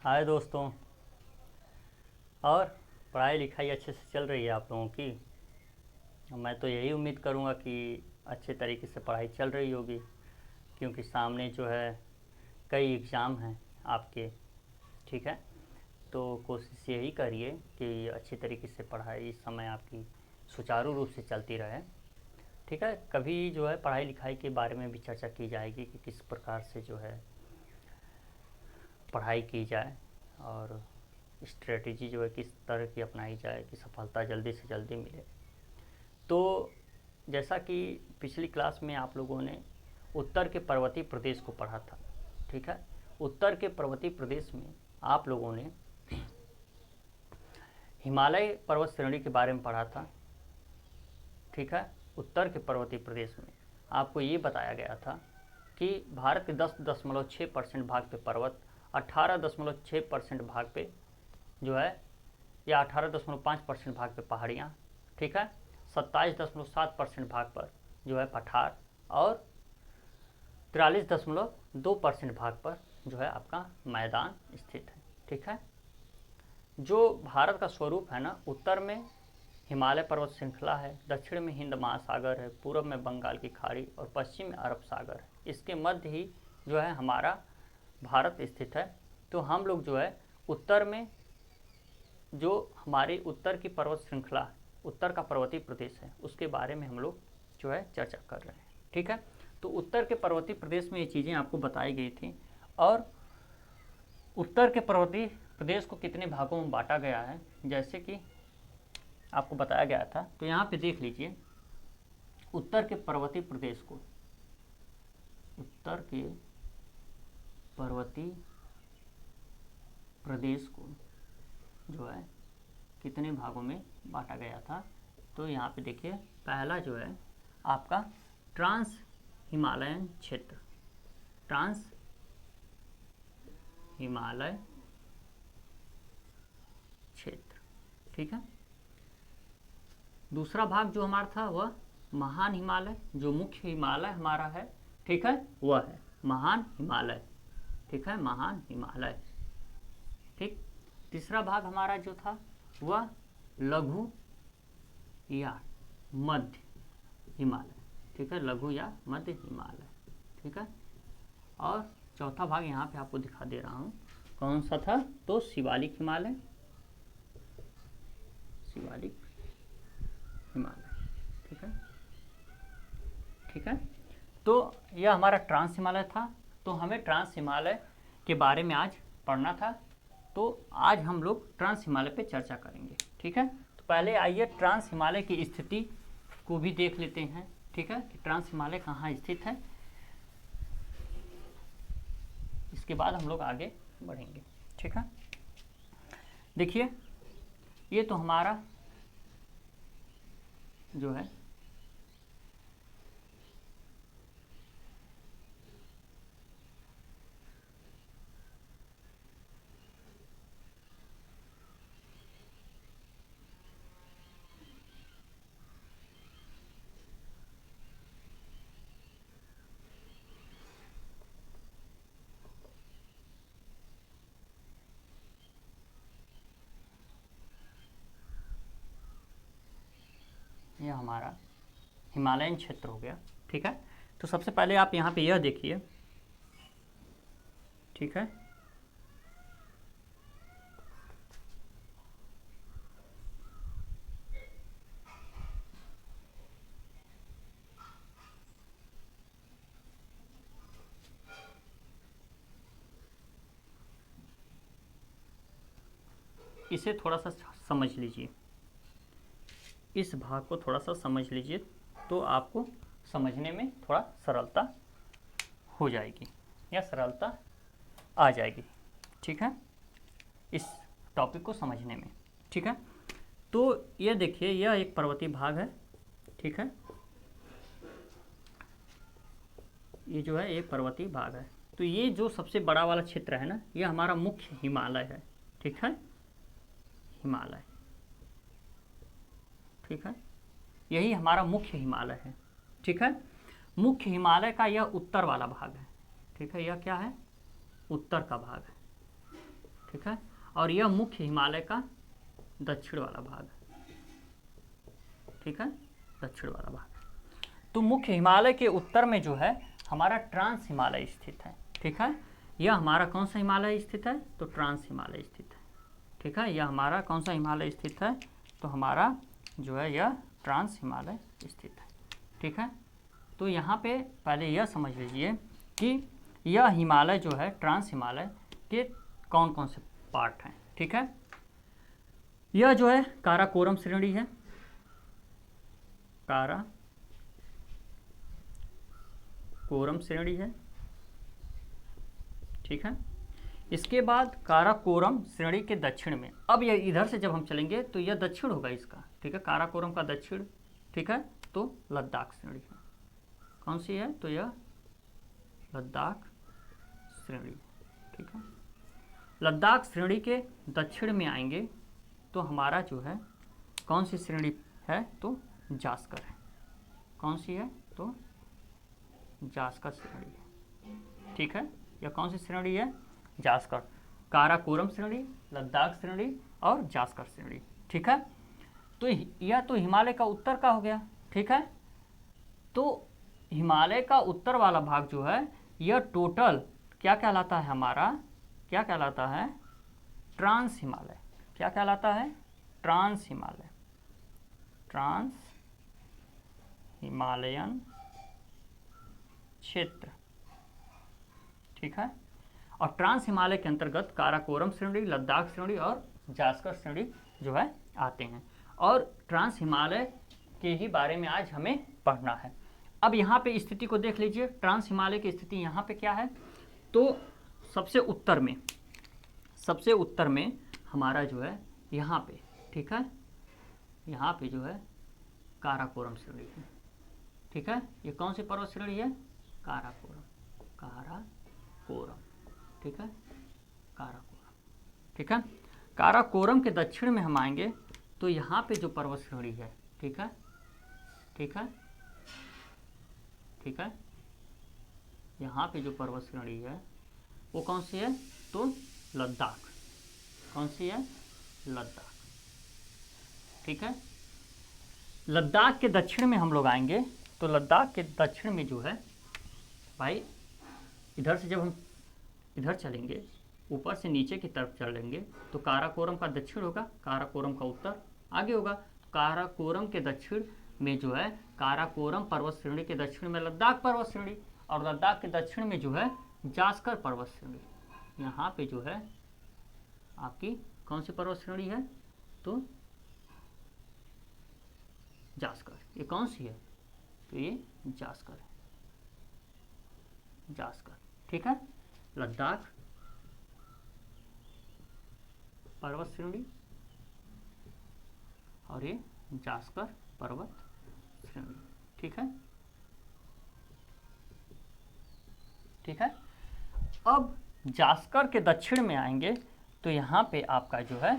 हाय दोस्तों। और पढ़ाई लिखाई अच्छे से चल रही है आप लोगों की। मैं तो यही उम्मीद करूँगा कि अच्छे तरीके से पढ़ाई चल रही होगी, क्योंकि सामने जो है कई एग्ज़ाम हैं आपके। ठीक है, तो कोशिश यही करिए कि अच्छी तरीके से पढ़ाई इस समय आपकी सुचारू रूप से चलती रहे। ठीक है, कभी जो है पढ़ाई लिखाई के बारे में भी चर्चा की जाएगी कि किस प्रकार से जो है पढ़ाई की जाए और स्ट्रेटजी जो है किस तरह की अपनाई जाए कि सफलता जल्दी से जल्दी मिले। तो जैसा कि पिछली क्लास में आप लोगों ने उत्तर के पर्वतीय प्रदेश को पढ़ा था। ठीक है, उत्तर के पर्वतीय प्रदेश में आप लोगों ने हिमालय पर्वत श्रेणी के बारे में पढ़ा था। ठीक है, उत्तर के पर्वतीय प्रदेश में आपको ये बताया गया था कि भारत के 10.6% भाग पे पर्वत, 18.6% भाग पे जो है या 18.5% भाग पे पहाड़ियाँ। ठीक है, 27.7% भाग पर जो है पठार और 43.2% भाग पर जो है आपका मैदान स्थित है। ठीक है, जो भारत का स्वरूप है ना, उत्तर में हिमालय पर्वत श्रृंखला है, दक्षिण में हिंद महासागर है, पूर्व में बंगाल की खाड़ी और पश्चिम में अरब सागर है। इसके मध्य ही जो है हमारा भारत स्थित है। तो हम लोग जो है उत्तर में जो हमारी उत्तर की पर्वत श्रृंखला, उत्तर का पर्वतीय प्रदेश है, उसके बारे में हम लोग जो है चर्चा कर रहे हैं। ठीक है, तो उत्तर के पर्वतीय प्रदेश में ये चीज़ें आपको बताई गई थी। और उत्तर के पर्वतीय प्रदेश को कितने भागों में बांटा गया है जैसे कि आपको बताया गया था। तो यहाँ पे देख लीजिए, उत्तर के पर्वतीय प्रदेश को, उत्तर के पर्वतीय प्रदेश को जो है कितने भागों में बांटा गया था। तो यहाँ पे देखिए, पहला जो है आपका ट्रांस हिमालयन क्षेत्र, ट्रांस हिमालय क्षेत्र। ठीक है, दूसरा भाग जो हमारा था वह महान हिमालय, जो मुख्य हिमालय हमारा है। ठीक है, वह है महान हिमालय। ठीक है, महान हिमालय। ठीक, तीसरा भाग हमारा जो था वह लघु या मध्य हिमालय। ठीक है, लघु या मध्य हिमालय। ठीक है, और चौथा भाग यहाँ पे आपको दिखा दे रहा हूँ कौन सा था, तो शिवालिक हिमालय, शिवालिक हिमालय। ठीक है, ठीक है, तो यह हमारा ट्रांस हिमालय था। तो हमें ट्रांस हिमालय के बारे में आज पढ़ना था, तो आज हम लोग ट्रांस हिमालय पे चर्चा करेंगे। ठीक है, तो पहले आइए ट्रांस हिमालय की स्थिति को भी देख लेते हैं। ठीक है, कि ट्रांस हिमालय कहाँ स्थित है, इसके बाद हम लोग आगे बढ़ेंगे। ठीक है, देखिए ये तो हमारा जो है यह हमारा हिमालयन क्षेत्र हो गया। ठीक है, तो सबसे पहले आप यहाँ पे यह देखिए। ठीक है, इसे थोड़ा सा समझ लीजिए, इस भाग को थोड़ा सा समझ लीजिए, तो आपको समझने में थोड़ा सरलता हो जाएगी या सरलता आ जाएगी। ठीक है, इस टॉपिक को समझने में। ठीक है, तो ये देखिए, यह एक पर्वतीय भाग है। ठीक है, ये जो है एक पर्वतीय भाग है। तो ये जो सबसे बड़ा वाला क्षेत्र है ना, ये हमारा मुख्य हिमालय है। ठीक है, हिमालय। ठीक है, यही हमारा मुख्य हिमालय है। ठीक है, मुख्य हिमालय का यह उत्तर वाला भाग है। ठीक है, यह क्या है, उत्तर का भाग है। ठीक है। और यह मुख्य हिमालय का दक्षिण वाला भाग है, ठीक है, दक्षिण वाला भाग। तो मुख्य हिमालय के उत्तर में जो है हमारा ट्रांस हिमालय स्थित है, ठीक है। यह हमारा कौन सा हिमालय स्थित है, तो ट्रांस हिमालय स्थित है, ठीक है। यह हमारा कौन सा हिमालय स्थित है, तो हमारा जो है यह ट्रांस हिमालय स्थित है, ठीक है। तो यहाँ पे पहले यह समझ लीजिए कि यह हिमालय जो है ट्रांस हिमालय के कौन कौन से पार्ट हैं, ठीक है। यह जो है काराकोरम श्रेणी है, काराकोरम श्रेणी है, ठीक है। इसके बाद काराकोरम श्रेणी के दक्षिण में, अब यह इधर से जब हम चलेंगे तो यह दक्षिण होगा इसका, ठीक है, काराकोरम का दक्षिण, ठीक है। तो लद्दाख श्रेणी है, कौन सी है, तो यह लद्दाख श्रेणी, ठीक है। लद्दाख श्रेणी के दक्षिण में आएंगे तो हमारा जो है कौन सी श्रेणी है, तो जास्कर है, कौन सी है, तो जास्कर श्रेणी है, ठीक है। यह कौन सी श्रेणी है, जास्कर, काराकोरम श्रेणी, लद्दाख श्रेणी और जास्कर श्रेणी, ठीक है। तो यह तो हिमालय का उत्तर का हो गया, ठीक है। तो हिमालय का उत्तर वाला भाग जो है यह टोटल क्या कहलाता है, हमारा क्या कहलाता है, ट्रांस हिमालय, क्या कहलाता है, ट्रांस हिमालय, ट्रांस हिमालयन क्षेत्र, ठीक है। और ट्रांस हिमालय के अंतर्गत काराकोरम श्रेणी, लद्दाख श्रेणी और जास्कर श्रेणी जो है आते हैं। और ट्रांस हिमालय के ही बारे में आज हमें पढ़ना है। अब यहाँ पे स्थिति को देख लीजिए, ट्रांस हिमालय की स्थिति यहाँ पे क्या है, तो सबसे उत्तर में हमारा जो है यहाँ पे, ठीक है, यहाँ पे जो है काराकोरम श्रेणी है, ठीक है। ये कौन सी पर्वत श्रेणी है, काराकोरम, ठीक है, काराकोरम, ठीक है। काराकोरम के दक्षिण में हम आएंगे तो यहाँ पे जो पर्वत श्रेणी है, ठीक है, ठीक है, ठीक है, यहाँ पे जो पर्वत श्रेणी है वो कौन सी है, तो लद्दाख, कौन सी है, लद्दाख, ठीक है। लद्दाख के दक्षिण में हम लोग आएंगे तो लद्दाख के दक्षिण में जो है भाई, इधर से जब हम इधर चलेंगे, ऊपर से नीचे की तरफ चलेंगे तो काराकोरम का दक्षिण होगा, काराकोरम का उत्तर आगे होगा। काराकोरम के दक्षिण में जो है काराकोरम पर्वत श्रेणी के दक्षिण में लद्दाख पर्वत श्रेणी, और लद्दाख के दक्षिण में जो है जास्कर पर्वत श्रेणी। यहाँ पे जो है आपकी कौन सी पर्वत श्रेणी है, तो जास्कर, ये कौन सी है, तो ये जास्कर है, जास्कर, ठीक है। लद्दाख पर्वत श्रेणी और ये जास्कर पर्वत श्रेणी, ठीक है, ठीक है। अब जास्कर के दक्षिण में आएंगे तो यहाँ पे आपका जो है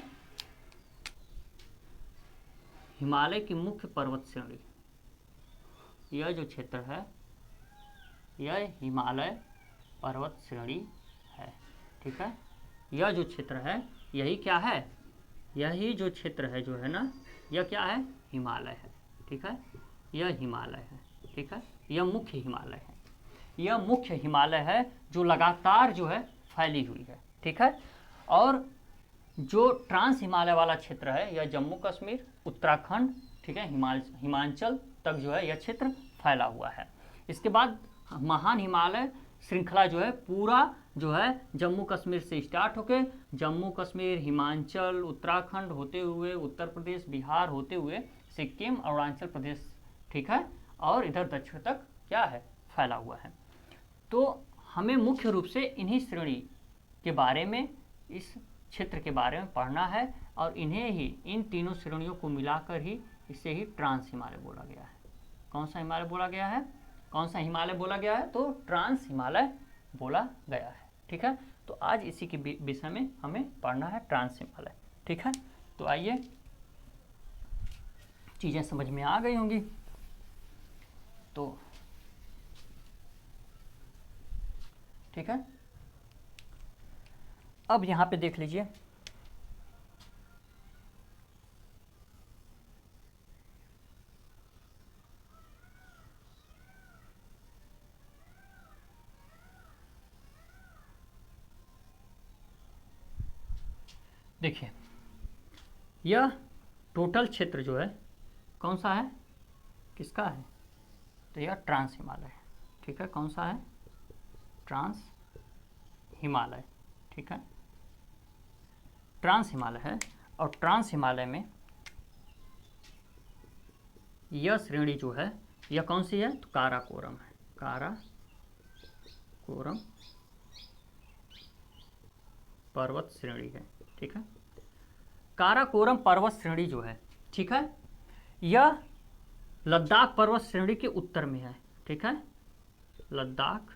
हिमालय की मुख्य पर्वत श्रेणी, यह जो क्षेत्र है यह हिमालय पर्वत श्रेणी है, ठीक है। यह जो क्षेत्र है यही क्या है, यही जो क्षेत्र है जो है ना, यह क्या है, हिमालय है, ठीक है, यह हिमालय है, ठीक है। यह मुख्य हिमालय है, यह मुख्य हिमालय है जो लगातार जो है फैली हुई है, ठीक है। और जो ट्रांस हिमालय वाला क्षेत्र है यह जम्मू कश्मीर, उत्तराखंड, ठीक है, हिमाचल तक जो है यह क्षेत्र फैला हुआ है। इसके बाद महान हिमालय श्रृंखला जो है पूरा जो है जम्मू कश्मीर से स्टार्ट होके जम्मू कश्मीर, हिमाचल, उत्तराखंड होते हुए उत्तर प्रदेश, बिहार होते हुए सिक्किम, अरुणाचल प्रदेश, ठीक है, और इधर दक्षिण तक क्या है, फैला हुआ है। तो हमें मुख्य रूप से इन्हीं श्रेणी के बारे में, इस क्षेत्र के बारे में पढ़ना है, और इन्हें ही, इन तीनों श्रेणियों को मिलाकर ही इसे ही ट्रांस हिमालय बोला गया है। कौन सा हिमालय बोला गया है, कौन सा हिमालय बोला गया है, तो ट्रांस हिमालय बोला गया है, ठीक है। तो आज इसी के विषय में हमें पढ़ना है ट्रांस हिमालय, ठीक है। तो आइए, चीज़ें समझ में आ गई होंगी, तो ठीक है। अब यहाँ पे देख लीजिए, देखिए यह टोटल क्षेत्र जो है कौन सा है, किसका है, तो यह ट्रांस हिमालय है। ठीक है, कौन सा है, ट्रांस हिमालय। ठीक है, ट्रांस हिमालय है। और ट्रांस हिमालय में यह श्रेणी जो है यह कौन सी है, तो काराकोरम है, काराकोरम पर्वत श्रेणी है। ठीक है, काराकोरम पर्वत श्रेणी जो है, ठीक है, यह लद्दाख पर्वत श्रेणी के उत्तर में है। ठीक है, लद्दाख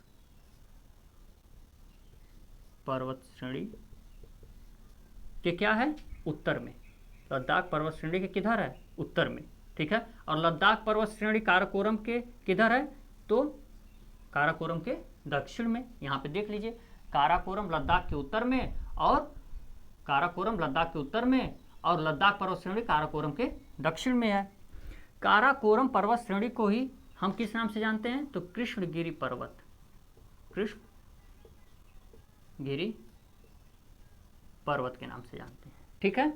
पर्वत श्रेणी के क्या है, उत्तर में। लद्दाख पर्वत श्रेणी के किधर है, उत्तर में। ठीक है, और लद्दाख पर्वत श्रेणी काराकोरम के किधर है, तो काराकोरम के दक्षिण में। यहाँ पे देख लीजिए, काराकोरम लद्दाख के उत्तर में, और काराकोरम लद्दाख के उत्तर में, और लद्दाख पर्वत श्रेणी काराकोरम के दक्षिण में है। काराकोरम पर्वत श्रेणी को ही हम किस नाम से जानते हैं, तो कृष्णगिरी पर्वत, कृष्णगिरी पर्वत के नाम से जानते हैं। ठीक है,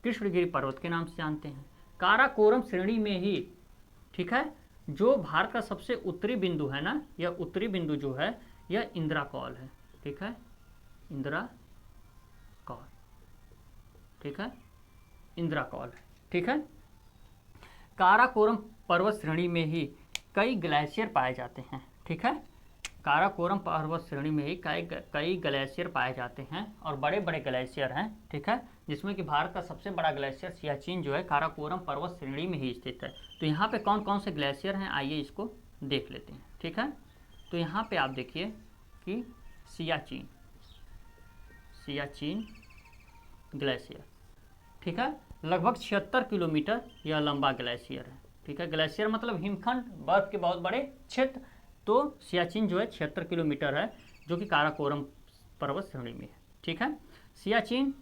कृष्णगिरी पर्वत के नाम से जानते हैं। काराकोरम श्रेणी में ही, ठीक है, जो भारत का सबसे उत्तरी बिंदु है ना, यह उत्तरी बिंदु जो है यह इंद्राकौल है। ठीक है, इंद्राकौल, ठीक है, इंद्राकौल है। ठीक है, काराकोरम पर्वत श्रेणी में ही कई ग्लेशियर पाए जाते हैं। ठीक है, काराकोरम पर्वत श्रेणी में ही कई ग्लेशियर पाए जाते हैं, और बड़े बड़े ग्लेशियर हैं। ठीक है, जिसमें कि भारत का सबसे बड़ा ग्लेशियर सियाचिन जो है काराकोरम पर्वत श्रेणी में ही स्थित है। तो यहाँ पे कौन कौन से ग्लेशियर हैं, आइए इसको देख लेते हैं। ठीक है, तो यहाँ पे आप देखिए कि सियाचिन ग्लेशियर, ठीक है, लगभग 76 किलोमीटर यह लंबा ग्लेशियर है। ठीक है, ग्लेशियर मतलब हिमखंड, बर्फ के बहुत बड़े क्षेत्र। तो सियाचिन जो है 76 किलोमीटर है, जो कि काराकोरम पर्वत श्रेणी में है। ठीक है, सियाचिन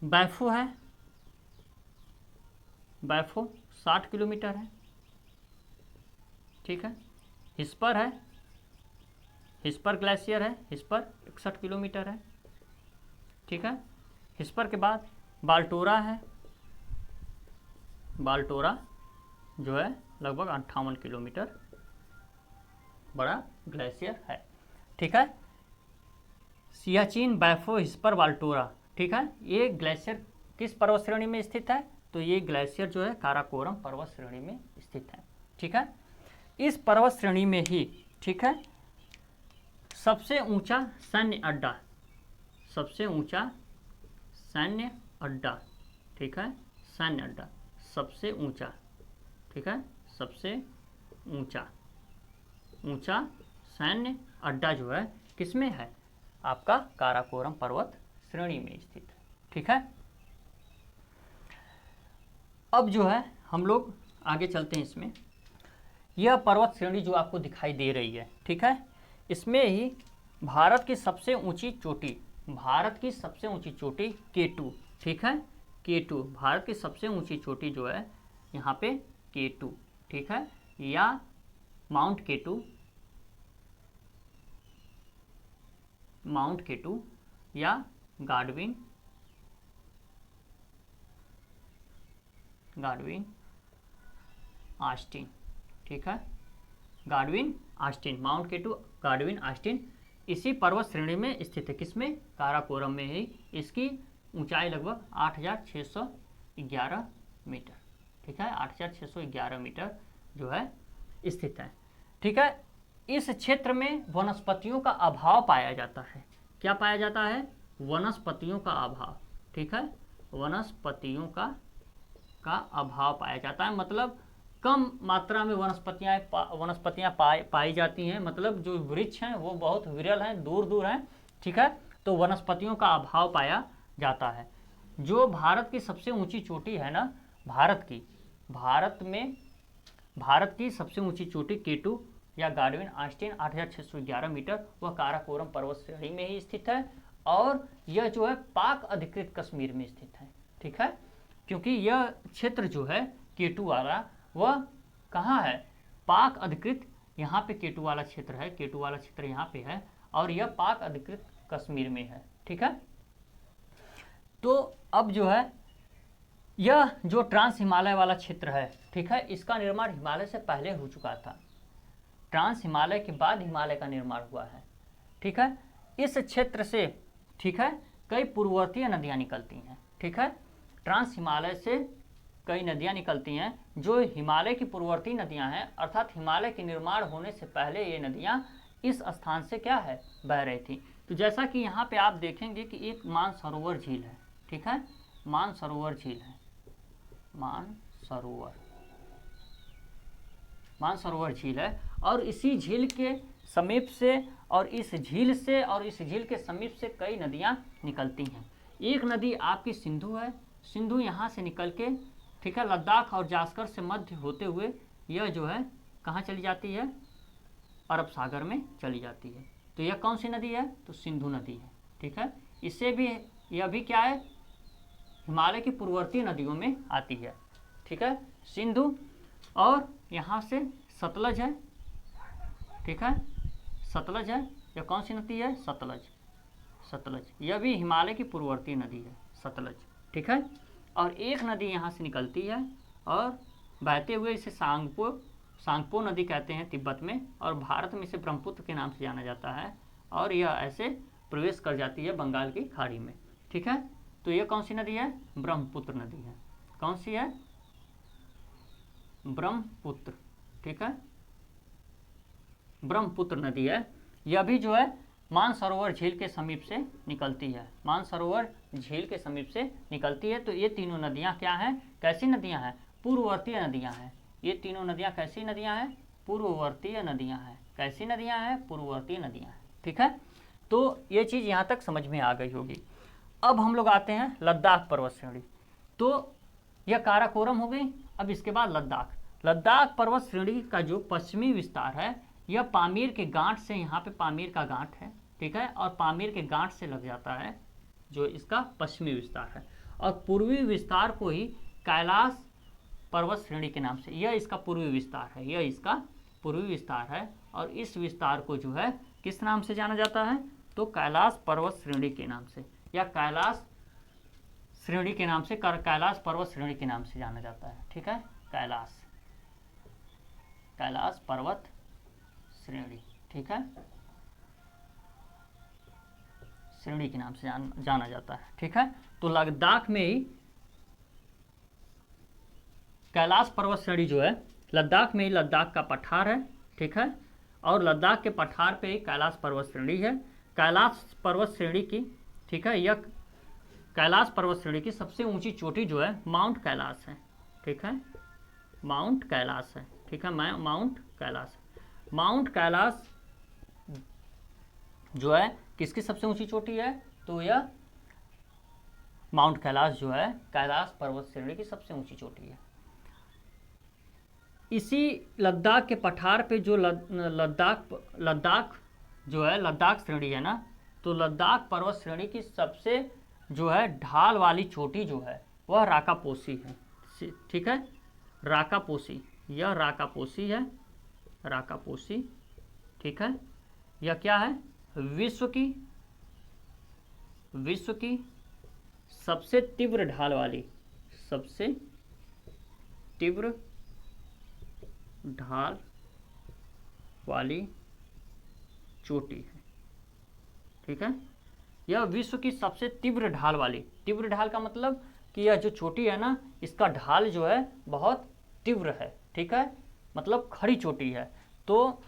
बैफो है, बैफो 60 किलोमीटर है। ठीक है, हिस्पर है, हिस्पर ग्लेशियर है, हिस्पर 61 किलोमीटर है। ठीक है, हिस्पर के बाद बाल्टोरा है, बाल्टोरा जो है लगभग 58 किलोमीटर बड़ा ग्लेशियर है। ठीक है, सियाचिन, बैफो, हिस्पर, बाल्टोरा। ठीक है, ये ग्लेशियर किस पर्वत श्रेणी में स्थित है, तो ये ग्लेशियर जो है काराकोरम पर्वत श्रेणी में स्थित है। ठीक है, इस पर्वत श्रेणी में ही, ठीक है, सबसे ऊंचा सैन्य अड्डा, सबसे ऊंचा सैन्य अड्डा, ठीक है, सैन्य अड्डा सबसे ऊंचा, ठीक है, सबसे ऊंचा सैन्य अड्डा जो है किसमें है, आपका काराकोरम पर्वत श्रेणी में स्थित है। ठीक है, अब जो है हम लोग आगे चलते हैं। इसमें यह पर्वत श्रेणी जो आपको दिखाई दे रही है, ठीक है, इसमें ही भारत की सबसे ऊंची चोटी, भारत की सबसे ऊंची चोटी K2, ठीक है, K2 भारत की सबसे ऊंची चोटी जो है यहाँ पे K2, ठीक है, या माउंट K2 या गाडविन आस्टिन, ठीक है, गाडविन आस्टिन, माउंट K2 गाडविन आस्टिन इसी पर्वत श्रेणी में स्थित है। किसमें, काराकोरम में ही। इसकी ऊंचाई लगभग 8611 मीटर, ठीक है, 8611 मीटर जो है स्थित है। ठीक है, इस क्षेत्र में वनस्पतियों का अभाव पाया जाता है। क्या पाया जाता है, वनस्पतियों का अभाव, ठीक है, वनस्पतियों का अभाव पाया जाता है, मतलब कम मात्रा में वनस्पतियां पाई जाती हैं, मतलब जो वृक्ष हैं वो बहुत विरल हैं, दूर दूर हैं। ठीक है, तो वनस्पतियों का अभाव पाया जाता है। जो भारत की सबसे ऊंची चोटी है ना, भारत की सबसे ऊंची चोटी K2 या गाडविन आस्टिन 8611 मीटर, वह काराकोरम पर्वत श्रेणी में ही स्थित है। और यह जो है पाक अधिकृत कश्मीर में स्थित है, ठीक है, क्योंकि यह क्षेत्र जो है केटू वाला वह कहाँ है, पाक अधिकृत, यहाँ पे केटू वाला क्षेत्र है, केटू वाला क्षेत्र यहाँ पे है और यह पाक अधिकृत कश्मीर में है, ठीक है। तो अब जो है यह जो ट्रांस हिमालय वाला क्षेत्र है, ठीक है, इसका निर्माण हिमालय से पहले हो चुका था, ट्रांस हिमालय के बाद हिमालय का निर्माण हुआ है, ठीक है। इस क्षेत्र से, ठीक है, कई पूर्ववर्तीय नदियाँ निकलती हैं, ठीक है, ट्रांस हिमालय से कई नदियाँ निकलती हैं जो हिमालय की पूर्ववर्ती नदियाँ हैं, अर्थात हिमालय के निर्माण होने से पहले ये नदियाँ इस स्थान से क्या है, बह रही थी। तो जैसा कि यहाँ पे आप देखेंगे कि एक मानसरोवर झील है, ठीक है, मानसरोवर झील है, मानसरोवर झील है और इसी झील के समीप से और इस झील से और इस झील के समीप से कई नदियाँ निकलती हैं। एक नदी आपकी सिंधु है, सिंधु यहाँ से निकल के, ठीक है, लद्दाख और जास्कर से मध्य होते हुए यह जो है कहाँ चली जाती है, अरब सागर में चली जाती है। तो यह कौन सी नदी है, तो सिंधु नदी है, ठीक है। इससे भी यह भी क्या है, हिमालय की पूर्ववर्ती नदियों में आती है, ठीक है, सिंधु। और यहाँ से सतलज है, ठीक है, सतलज है, यह कौन सी नदी है, सतलज, सतलज, यह भी हिमालय की पूर्ववर्ती नदी है, सतलज, ठीक है। और एक नदी यहाँ से निकलती है और बहते हुए इसे सांगपो नदी कहते हैं तिब्बत में, और भारत में इसे ब्रह्मपुत्र के नाम से जाना जाता है, और यह ऐसे प्रवेश कर जाती है बंगाल की खाड़ी में, ठीक है। तो यह कौन सी नदी है, ब्रह्मपुत्र नदी है, कौन सी है, ब्रह्मपुत्र, ठीक है, ब्रह्मपुत्र नदी है। यह भी जो है मानसरोवर झील के समीप से निकलती है, मानसरोवर झील के समीप से निकलती है। तो ये तीनों नदियाँ क्या हैं, कैसी नदियाँ हैं, पूर्ववर्तीय नदियाँ हैं। ये तीनों नदियाँ कैसी नदियाँ हैं, पूर्ववर्तीय नदियाँ हैं। कैसी नदियाँ हैं, पूर्ववर्तीय नदियाँ हैं, ठीक है। तो ये चीज़ यहाँ तक समझ में आ गई होगी। अब हम लोग आते हैं लद्दाख पर्वत श्रेणी। तो यह काराकोरम हो गई। अब इसके बाद लद्दाख पर्वत श्रेणी का जो पश्चिमी विस्तार है, यह पामीर के गांठ से, यहाँ पे पामीर का गांठ है, ठीक है, और पामीर के गांठ से लग जाता है जो इसका पश्चिमी विस्तार है, और पूर्वी विस्तार को ही कैलाश पर्वत श्रेणी के नाम से, यह इसका पूर्वी विस्तार है, यह इसका पूर्वी विस्तार है। और इस विस्तार को जो है किस नाम से जाना जाता है, तो कैलाश पर्वत श्रेणी के नाम से, या कैलाश श्रेणी के नाम से, कैलाश पर्वत श्रेणी के नाम से जाना जाता है, ठीक है, कैलाश पर्वत श्रेणी, ठीक है, श्रेणी के नाम से जाना जाता है, ठीक है। तो लद्दाख में ही कैलाश पर्वत श्रेणी जो है, लद्दाख में ही लद्दाख का पठार है, ठीक है, और लद्दाख के पठार पे ही कैलाश पर्वत श्रेणी है। कैलाश पर्वत श्रेणी की, ठीक है, यह कैलाश पर्वत श्रेणी की सबसे ऊंची चोटी जो है माउंट कैलाश है, ठीक है, माउंट कैलाश है, ठीक है, माउंट कैलाश जो है किसकी सबसे ऊंची चोटी है, तो यह माउंट कैलाश जो है कैलाश पर्वत श्रेणी की सबसे ऊंची चोटी है। इसी लद्दाख के पठार पे जो लद्दाख जो है, लद्दाख श्रेणी है ना, तो लद्दाख पर्वत श्रेणी की सबसे जो है ढाल वाली चोटी जो है वह राकापोसी है, ठीक है, राकापोसी, यह राकापोसी है, राकापोसी, ठीक है। यह क्या है, विश्व की सबसे तीव्र ढाल वाली, सबसे तीव्र ढाल वाली चोटी है, ठीक है। यह विश्व की सबसे तीव्र ढाल वाली, तीव्र ढाल का मतलब कि यह जो चोटी है ना, इसका ढाल जो है बहुत तीव्र है, ठीक है, मतलब खड़ी चोटी है। तो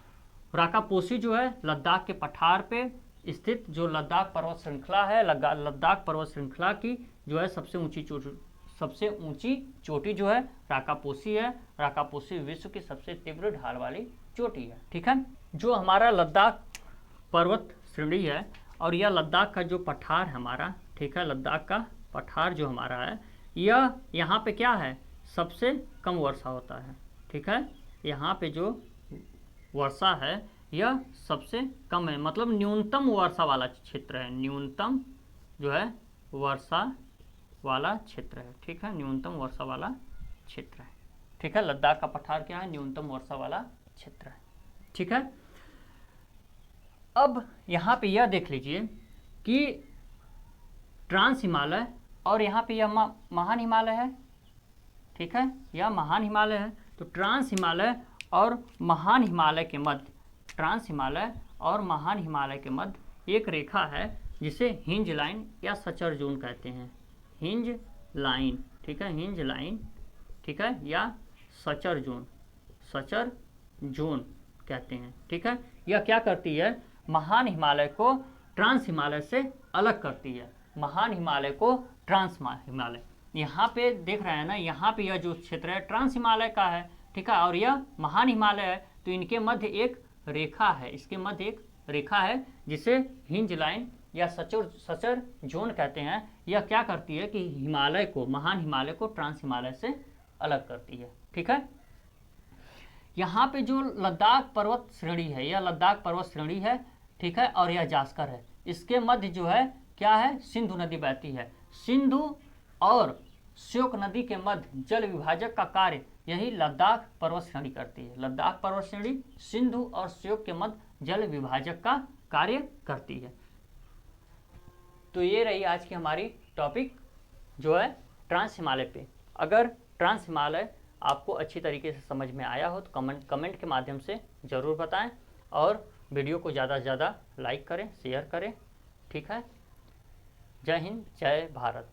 राकापोसी जो है लद्दाख के पठार पे स्थित जो लद्दाख पर्वत श्रृंखला है, लद्दाख पर्वत श्रृंखला की जो है सबसे ऊंची चोटी जो है राकापोसी है। राकापोसी विश्व की सबसे तीव्र ढाल वाली चोटी है, ठीक है। जो हमारा लद्दाख पर्वत श्रेणी है और यह लद्दाख का जो पठार है हमारा, ठीक है, लद्दाख का पठार जो हमारा है, यह यहाँ पे क्या है, सबसे कम वर्षा होता है, ठीक है। यहाँ पे जो वर्षा है यह सबसे कम है, मतलब न्यूनतम वर्षा वाला क्षेत्र है, न्यूनतम जो है वर्षा वाला क्षेत्र है। ठीक है, न्यूनतम वर्षा वाला क्षेत्र है। ठीक है, लद्दाख का पठार क्या है, न्यूनतम वर्षा वाला क्षेत्र है। ठीक है, अब यहाँ पे यह देख लीजिए कि ट्रांस हिमालय और यहाँ पे यह महान हिमालय है। ठीक है, यह महान हिमालय है। तो ट्रांस हिमालय और महान हिमालय के मध्य, ट्रांस हिमालय और महान हिमालय के मध्य एक रेखा है जिसे हिंज लाइन या सचर जोन कहते हैं। हिंज लाइन, ठीक है, हिंज लाइन, ठीक है, या सचर जोन, सचर जोन कहते हैं। ठीक है, यह क्या करती है, महान हिमालय को ट्रांस हिमालय से अलग करती है, महान हिमालय को ट्रांस हिमालय। यहाँ पे देख रहे हैं ना, यहाँ पे यह जो क्षेत्र है ट्रांस हिमालय का है। ठीक है, और यह महान हिमालय है। तो इनके मध्य एक रेखा है, इसके मध्य एक रेखा है जिसे हिंज लाइन या सचर जोन कहते हैं। यह क्या करती है कि हिमालय को, महान हिमालय को ट्रांस हिमालय से अलग करती है। ठीक है, यहाँ पे जो लद्दाख पर्वत श्रेणी है, यह लद्दाख पर्वत श्रेणी है। ठीक है, और यह जास्कर है। इसके मध्य जो है क्या है, सिंधु नदी बहती है। सिंधु और श्योक नदी के मध्य जल विभाजक का कार्य यही लद्दाख पर्वत श्रेणी करती है। लद्दाख पर्वत श्रेणी सिंधु और श्योक के मध्य जल विभाजक का कार्य करती है। तो ये रही आज की हमारी टॉपिक जो है ट्रांस हिमालय पे। अगर ट्रांस हिमालय आपको अच्छी तरीके से समझ में आया हो तो कमेंट के माध्यम से ज़रूर बताएं, और वीडियो को ज़्यादा से ज़्यादा लाइक करें, शेयर करें। ठीक है, जय हिंद, जय भारत।